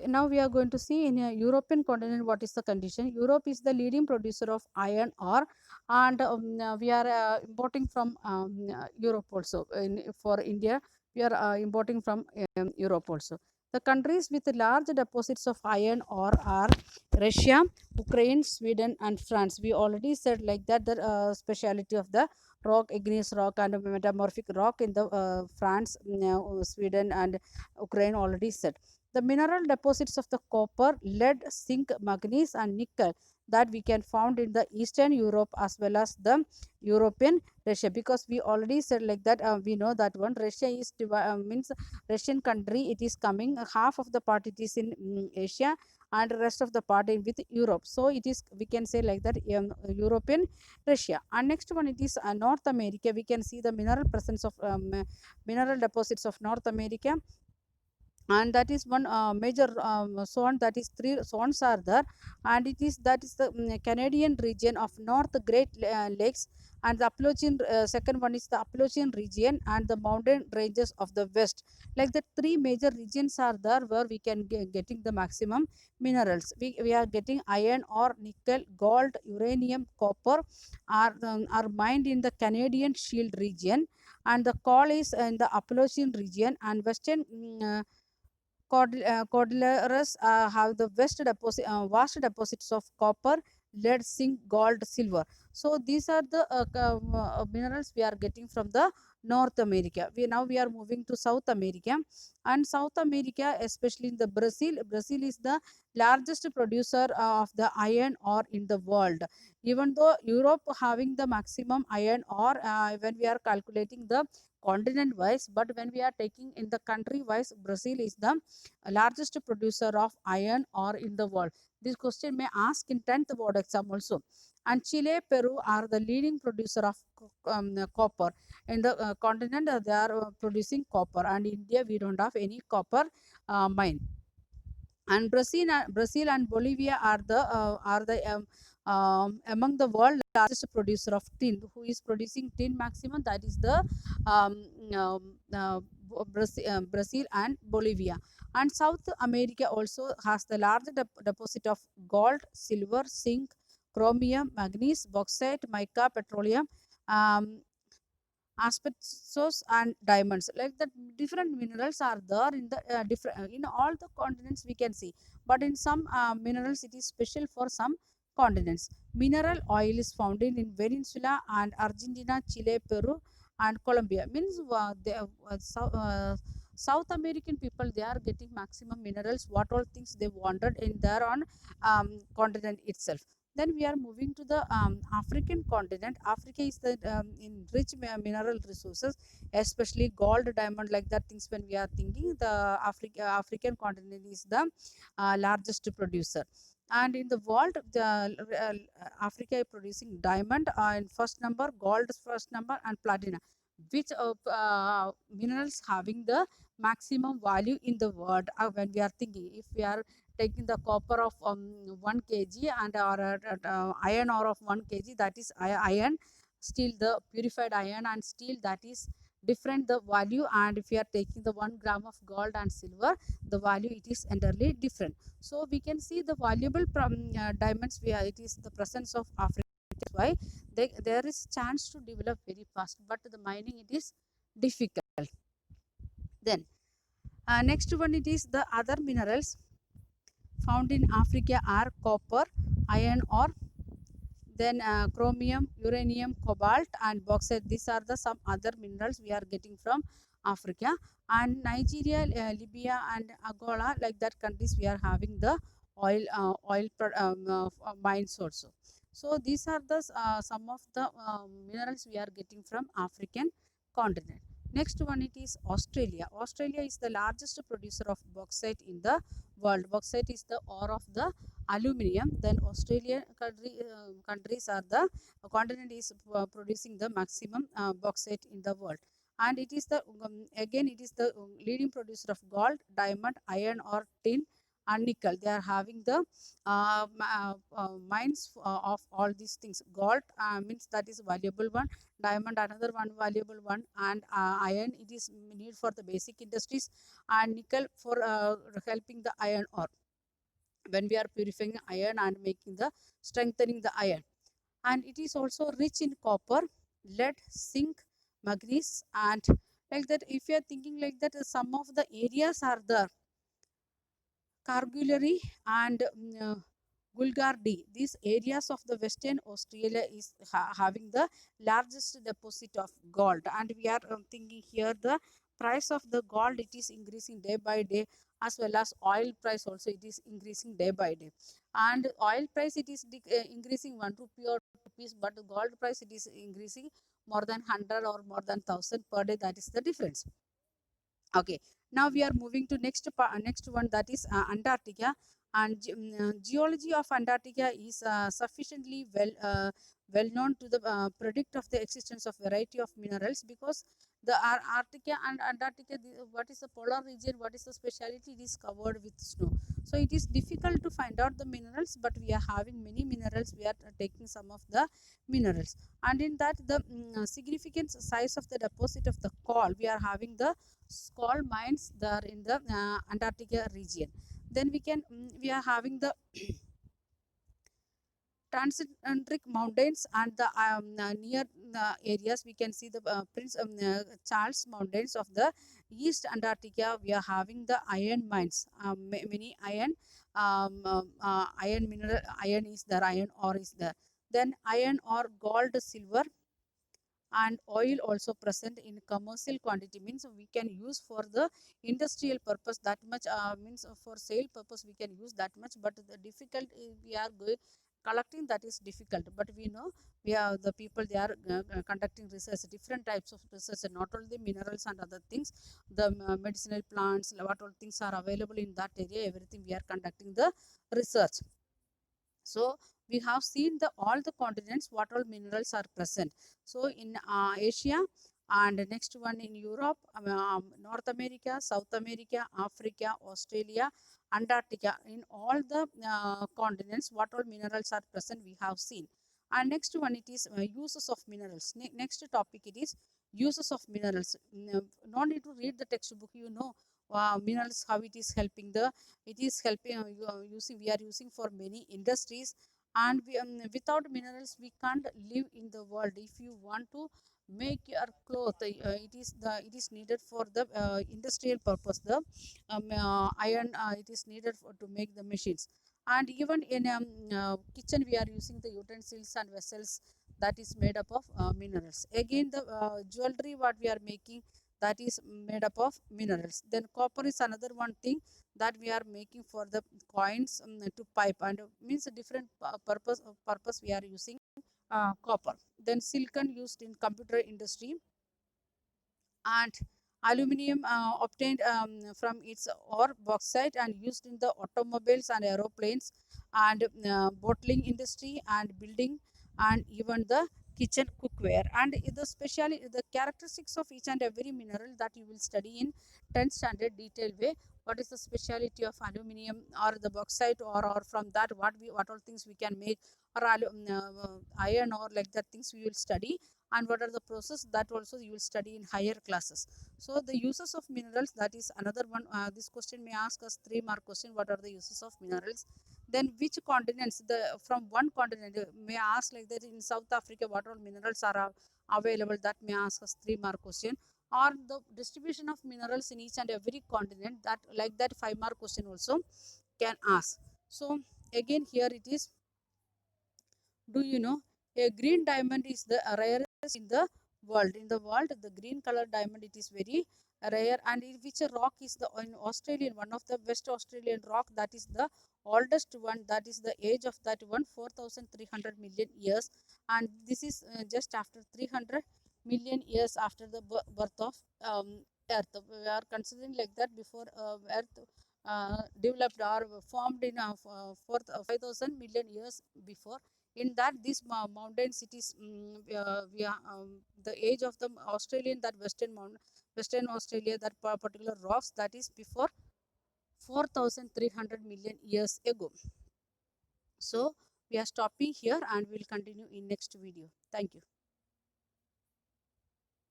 Now we are going to see in a European continent what is the condition. Europe is the leading producer of iron ore, and we are importing from Europe also. For India, we are importing from Europe also. The countries with large deposits of iron ore are Russia, Ukraine, Sweden, and France. We already said like that the speciality of the rock, igneous rock, and metamorphic rock in the France, Sweden, and Ukraine already said. The mineral deposits of the copper, lead, zinc, manganese, and nickel that we can found in the Eastern Europe as well as the European Russia, because we already said like that we know that one Russia is means Russian country, it is coming half of the part it is in Asia and rest of the part in with Europe. So it is, we can say like that, European Russia. And next one it is North America. We can see the mineral presence of mineral deposits of North America, and that is one major zone, that is three zones are there, and it is that is the Canadian region of North Great Lakes, and the Appalachian second one is the Appalachian region and the mountain ranges of the west. Like the three major regions are there where we can getting the maximum minerals. We are getting iron or nickel, gold, uranium, copper are mined in the Canadian Shield region, and the coal is in the Appalachian region, and western Cordilleras have the vast deposits of copper, lead, zinc, gold, silver. So these are the minerals we are getting from the North America. We are moving to South America, and South America, especially in the Brazil. Brazil is the largest producer of the iron ore in the world. Even though Europe having the maximum iron ore, when we are calculating the continent wise, but when we are taking in the country wise, Brazil is the largest producer of iron ore in the world. This question may ask in 10th board exam also. And Chile, Peru are the leading producer of copper. In the continent, they are producing copper. And India, we don't have any copper mine. And Brazil and Bolivia are the among the world largest producer of tin. Who is producing tin maximum? That is the um, Brazil and Bolivia. And South America also has the large deposit of gold, silver, zinc, chromium, manganese, bauxite, mica, petroleum, um, asbestos, and diamonds. Like that, different minerals are there in the different in all the continents we can see, but in some minerals it is special for some continents. Mineral oil is found in Venezuela and Argentina, Chile, Peru, and Colombia. Means South American people, they are getting maximum minerals what all things they wanted in their own continent itself. Then we are moving to the African continent. Africa is the in rich mineral resources, especially gold, diamond, like that things. When we are thinking, the African continent is the largest producer. And in the world, the Africa is producing diamond in first number, gold first number, and platinum. Which minerals having the maximum value in the world? When we are thinking, if we are taking the copper of 1 kg and or iron ore of 1 kg, that is iron, steel, the purified iron and steel, that is different the value. And if you are taking the 1 gram of gold and silver, the value it is entirely different. So we can see the valuable diamonds, where it is the presence of Africa. That's why there is chance to develop very fast, but the mining it is difficult. Then next one, it is the other minerals found in Africa are copper, iron ore, then chromium, uranium, cobalt, and bauxite. These are the some other minerals we are getting from Africa. And Nigeria, Libya, and Angola, like that countries, we are having the oil mines also. So these are the some of the minerals we are getting from African continent. Next one, it is Australia. Australia is the largest producer of bauxite in the world. Bauxite is the ore of the aluminium. Then Australian countries are the continent is producing the maximum bauxite in the world. And it is the again it is the leading producer of gold, diamond, iron ore, tin, and nickel. They are having the mines of all these things. Gold means that is valuable one, diamond another one valuable one, and iron it is need for the basic industries, and nickel for helping the iron ore when we are purifying iron and making the strengthening the iron. And it is also rich in copper, lead, zinc, manganese, and like that. If you are thinking like that, some of the areas are the Kargulary and Gulgardi. These areas of the Western Australia is having the largest deposit of gold, and we are thinking here the price of the gold it is increasing day by day, as well as oil price also it is increasing day by day. And oil price it is increasing 1 rupee or rupees, but the gold price it is increasing more than 100 or more than 1000 per day. That is the difference. Okay, now we are moving to next one, that is Antarctica. And geology of Antarctica is sufficiently well known to the predict of the existence of variety of minerals, because the Arctica and Antarctica, what is the polar region, what is the speciality, it is covered with snow. So it is difficult to find out the minerals, but we are having many minerals. We are taking some of the minerals, and in that the significant size of the deposit of the coal, we are having the coal mines there in the Antarctica region. Then we are having the Transantarctic mountains, and the near areas we can see the Prince Charles Mountains of the East Antarctica. We are having the iron mines, many iron mineral, iron is there, iron ore is there. Then iron ore, gold, silver, and oil also present in commercial quantity, means we can use for the industrial purpose that much, means for sale purpose we can use that much. But the difficult we are going collecting, that is difficult. But we know we are the people, they are conducting research, different types of research, and not only minerals and other things, the medicinal plants, what all things are available in that area, everything we are conducting the research. So we have seen the all the continents what all minerals are present. So in Asia, and next one in Europe, North America, South America, Africa, Australia, Antarctica, in all the continents what all minerals are present we have seen. And next one it is uses of minerals. Next topic it is uses of minerals. No need to read the textbook, you know minerals how it is helping the, it is helping using, we are using for many industries. And without minerals we can't live in the world. If you want to make your cloth, it is needed for the industrial purpose, the iron it is needed for to make the machines. And even in kitchen we are using the utensils and vessels, that is made up of minerals. Again the jewelry what we are making, that is made up of minerals. Then copper is another one thing that we are making for the coins, to pipe, and means a different purpose we are using copper. Then silicon used in computer industry, and aluminium obtained from its ore bauxite and used in the automobiles and aeroplanes, and bottling industry and building, and even the kitchen cookware. And the specially the characteristics of each and every mineral that you will study in 10th standard detail way. What is the speciality of aluminium or the bauxite, or from that what all things we can make, or iron, or like that things we will study. And what are the process, that also you will study in higher classes. So the uses of minerals, that is another one. This question may ask us 3 mark question, what are the uses of minerals. Then which continents, the from one continent may ask like that, in South Africa what all minerals are available, that may ask us 3 mark question. Or the distribution of minerals in each and every continent, that like that 5 mark question also can ask. So again here it is, do you know a green diamond is the rarest in the world? In the world, the green color diamond it is very rare. And which rock is the in Australian, one of the West Australian rock, that is the oldest one, that is the age of that one 4,300 million years. And this is just after 300 million years after the birth of Earth. We are considering like that before Earth developed or formed in 5,000 million years before. In that these mountains it is we are, the age of the Australian, that western Australia, that particular rocks, that is before 4,300 million years ago. So we are stopping here and we will continue in next video. Thank you.